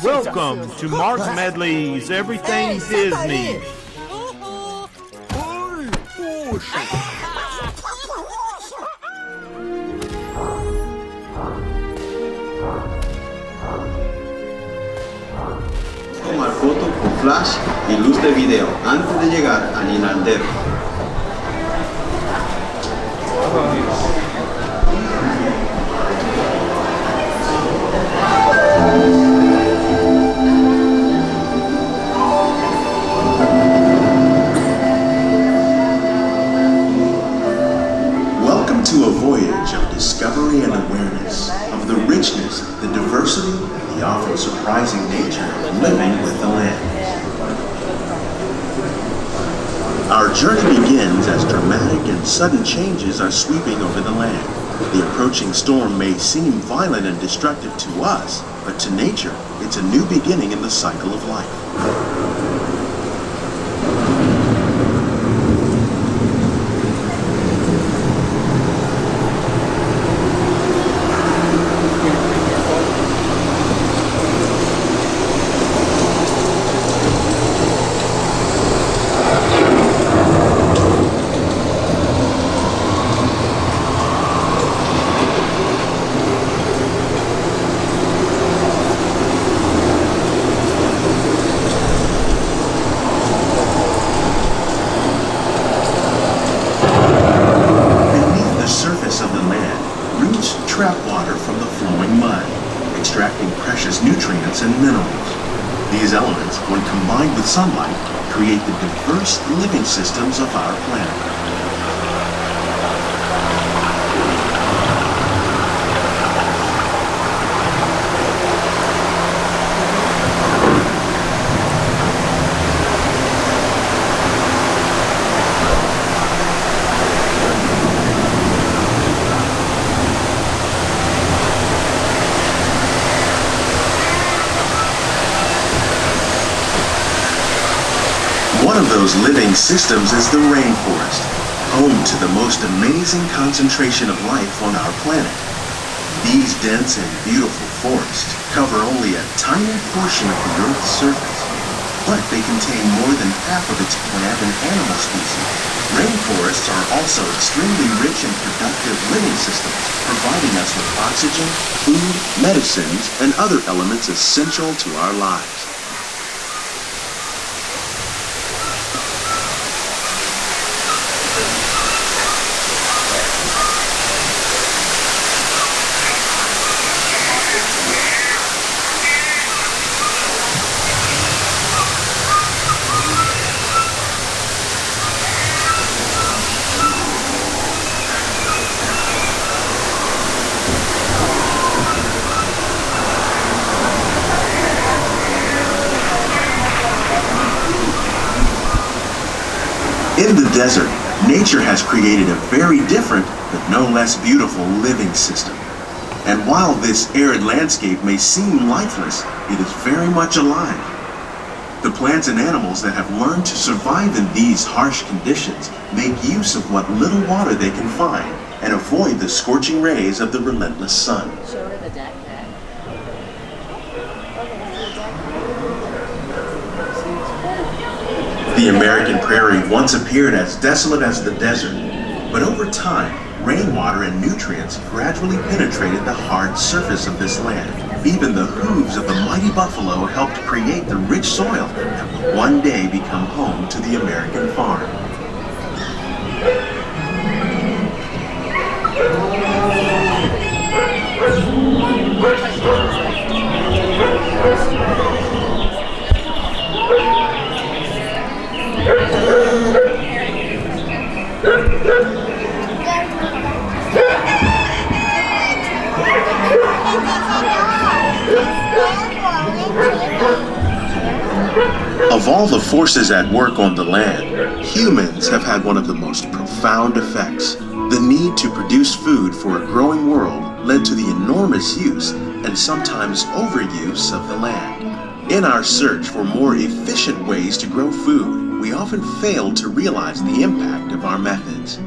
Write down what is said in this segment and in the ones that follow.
Welcome to Mark Medley's Everything Disney. Tomar foto con flash y luz de video antes de llegar al inaldero. Welcome to a voyage of discovery and awareness of the richness, the diversity, the often surprising nature of living with the land. Our journey begins as dramatic and sudden changes are sweeping over the land. The approaching storm may seem violent and destructive to us, but to nature, it's a new beginning in the cycle of life. Trap water from the flowing mud, extracting precious nutrients and minerals. These elements, when combined with sunlight, create the diverse living systems of our planet. One of those living systems is the rainforest, home to the most amazing concentration of life on our planet. These dense and beautiful forests cover only a tiny portion of the Earth's surface, but they contain more than half of its plant and animal species. Rainforests are also extremely rich and productive living systems, providing us with oxygen, food, medicines, and other elements essential to our lives. In the desert, nature has created a very different, but no less beautiful living system. And while this arid landscape may seem lifeless, it is very much alive. The plants and animals that have learned to survive in these harsh conditions make use of what little water they can find and avoid the scorching rays of the relentless sun. The American prairie once appeared as desolate as the desert, but over time, rainwater and nutrients gradually penetrated the hard surface of this land. Even the hooves of the mighty buffalo helped create the rich soil that will one day become home to the American farm. Of all the forces at work on the land, humans have had one of the most profound effects. The need to produce food for a growing world led to the enormous use and sometimes overuse of the land. In our search for more efficient ways to grow food, we often fail to realize the impact of our methods.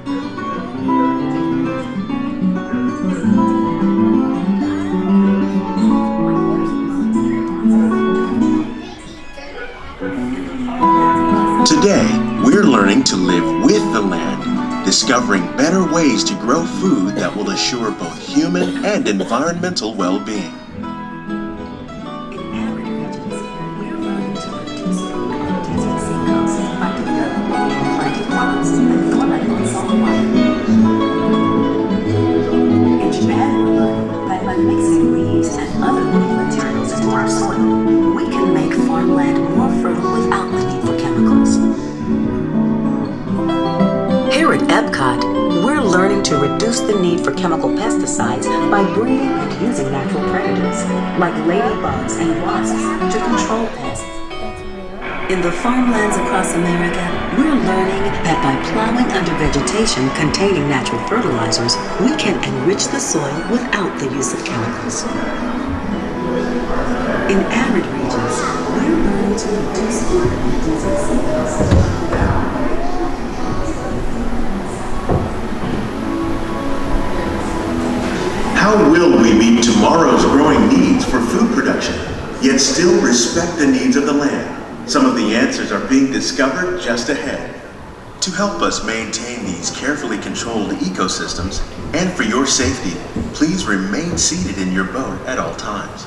Today, we're learning to live with the land, discovering better ways to grow food that will assure both human and environmental well-being. In Japan, we learned that by mixing leaves and other living materials into our soil, we can make farmland more fertile without the need for chemicals. Here at Epcot, we're learning to reduce the need for chemical pesticides by breeding and using natural predators, like ladybugs and wasps, to control pests. In the farmlands across America, we're learning that by plowing under vegetation containing natural fertilizers, we can enrich the soil without the use of chemicals. In arid regions, we're learning to reduce ornamental diseases. How will we meet tomorrow's growing needs for food production, yet still respect the needs of the land? Some of the answers are being discovered just ahead. To help us maintain these carefully controlled ecosystems, and for your safety, please remain seated in your boat at all times.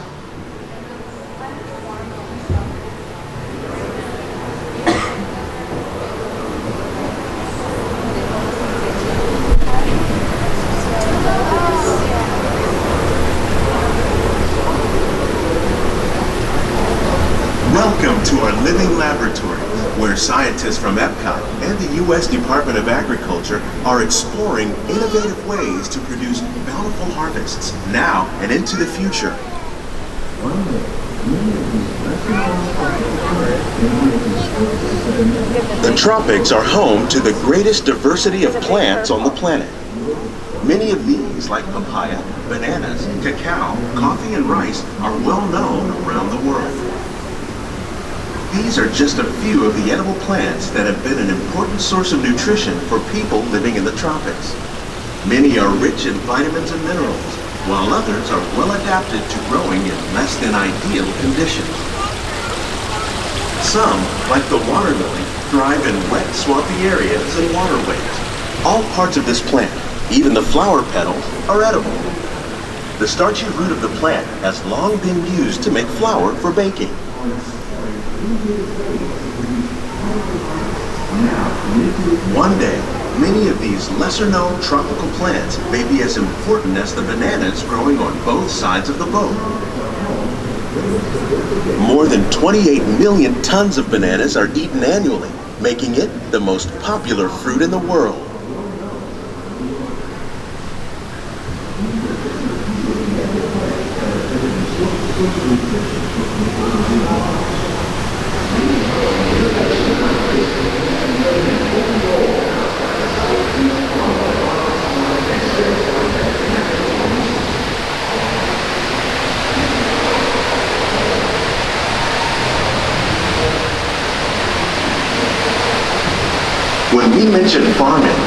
Welcome to our living laboratory, where scientists from Epcot and the U.S. Department of Agriculture are exploring innovative ways to produce bountiful harvests now and into the future. The tropics are home to the greatest diversity of plants on the planet. Many of these, like papaya, bananas, cacao, coffee, and rice, are well known around the world. These are just a few of the edible plants that have been an important source of nutrition for people living in the tropics. Many are rich in vitamins and minerals, while others are well adapted to growing in less than ideal conditions. Some, like the water lily, thrive in wet, swampy areas and waterways. All parts of this plant, even the flower petals, are edible. The starchy root of the plant has long been used to make flour for baking. One day, many of these lesser-known tropical plants may be as important as the bananas growing on both sides of the boat. More than 28 million tons of bananas are eaten annually, making it the most popular fruit in the world. When we mention farming,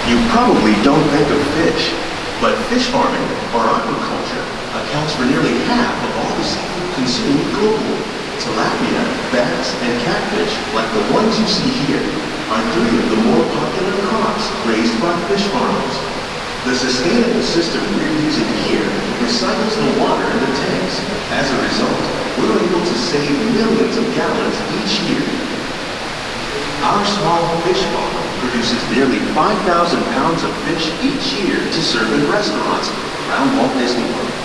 you probably don't think of fish, but fish farming, or aquaculture, accounts for nearly half of all the seafood consumed globally. Tilapia, bass, and catfish, like the ones you see here, are three of the more popular crops raised by fish farmers. The sustainable system we're using here recycles the water in the tanks. As a result, we're able to save millions of gallons each year. Our small fish farm produces nearly 5,000 pounds of fish each year to serve in restaurants around Walt Disney World.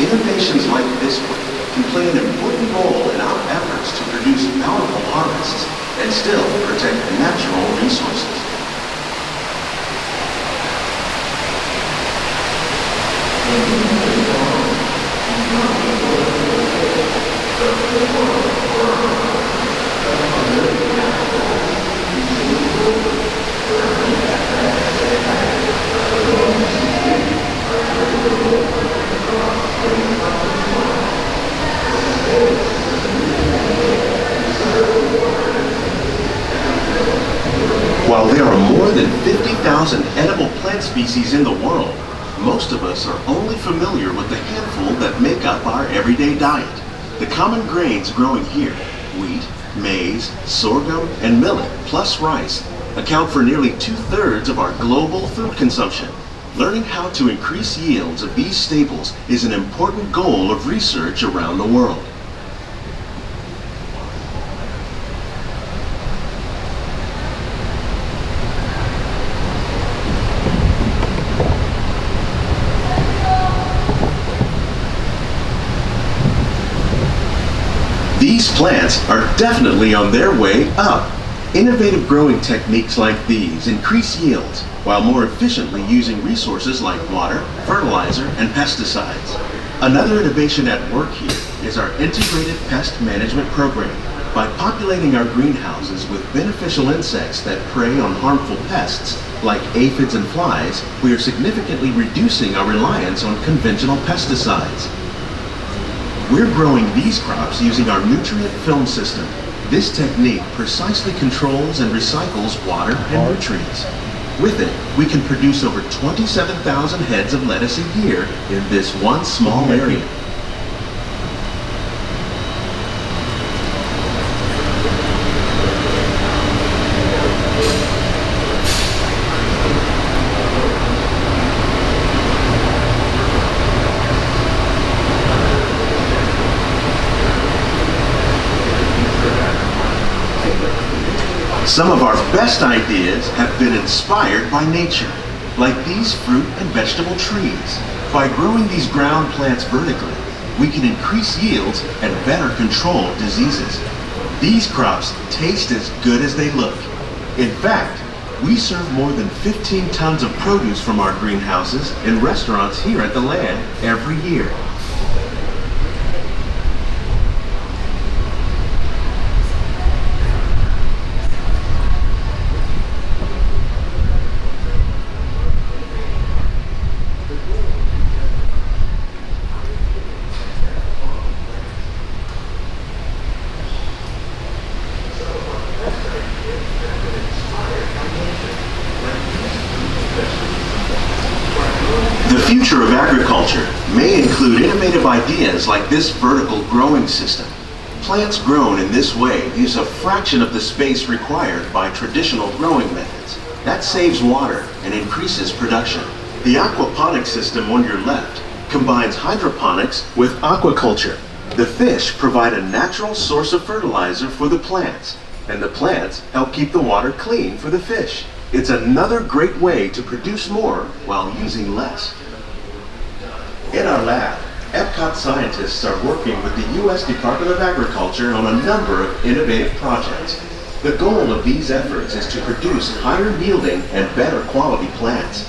Innovations like this one can play an important role in our efforts to produce bountiful harvests and still protect natural resources. While there are more than 50,000 edible plant species in the world, most of us are only familiar with the handful that make up our everyday diet. The common grains growing here, wheat, Maize, sorghum, and millet, plus rice, account for nearly 2/3 of our global food consumption. Learning how to increase yields of these staples is an important goal of research around the world. These plants are definitely on their way up. Innovative growing techniques like these increase yields while more efficiently using resources like water, fertilizer, and pesticides. Another innovation at work here is our integrated pest management program. By populating our greenhouses with beneficial insects that prey on harmful pests like aphids and flies, we are significantly reducing our reliance on conventional pesticides. We're growing these crops using our nutrient film system. This technique precisely controls and recycles water and nutrients. With it, we can produce over 27,000 heads of lettuce a year in this one small area. Some of our best ideas have been inspired by nature, like these fruit and vegetable trees. By growing these ground plants vertically, we can increase yields and better control diseases. These crops taste as good as they look. In fact, we serve more than 15 tons of produce from our greenhouses in restaurants here at the Land every year. The future of agriculture may include innovative ideas like this vertical growing system. Plants grown in this way use a fraction of the space required by traditional growing methods. That saves water and increases production. The aquaponics system on your left combines hydroponics with aquaculture. The fish provide a natural source of fertilizer for the plants, and the plants help keep the water clean for the fish. It's another great way to produce more while using less. In our lab, Epcot scientists are working with the U.S. Department of Agriculture on a number of innovative projects. The goal of these efforts is to produce higher yielding and better quality plants.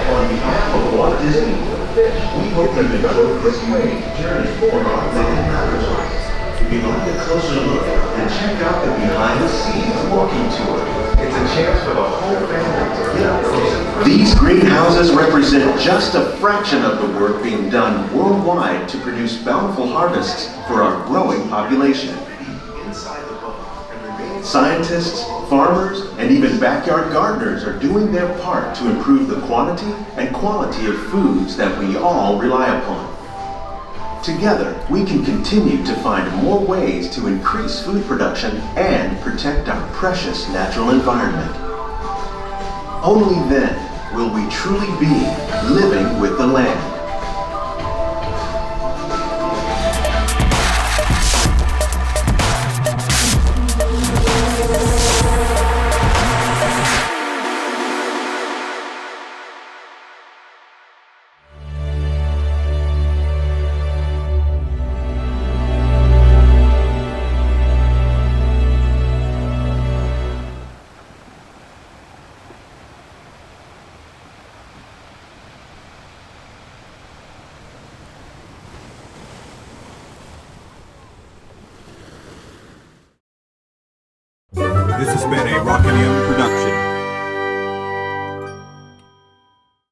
On behalf of Walt Disney, we hope that you this way journey forward on living laboratories. If you'd like a closer look, and check out the behind-the-scenes walking tour. It's a chance for the whole family to get up close. These greenhouses represent just a fraction of the work being done worldwide to produce bountiful harvests for our growing population. Scientists, farmers, and even backyard gardeners are doing their part to improve the quantity and quality of foods that we all rely upon. Together, we can continue to find more ways to increase food production and protect our precious natural environment. Only then will we truly be living with the land. This has been a Rock and M production.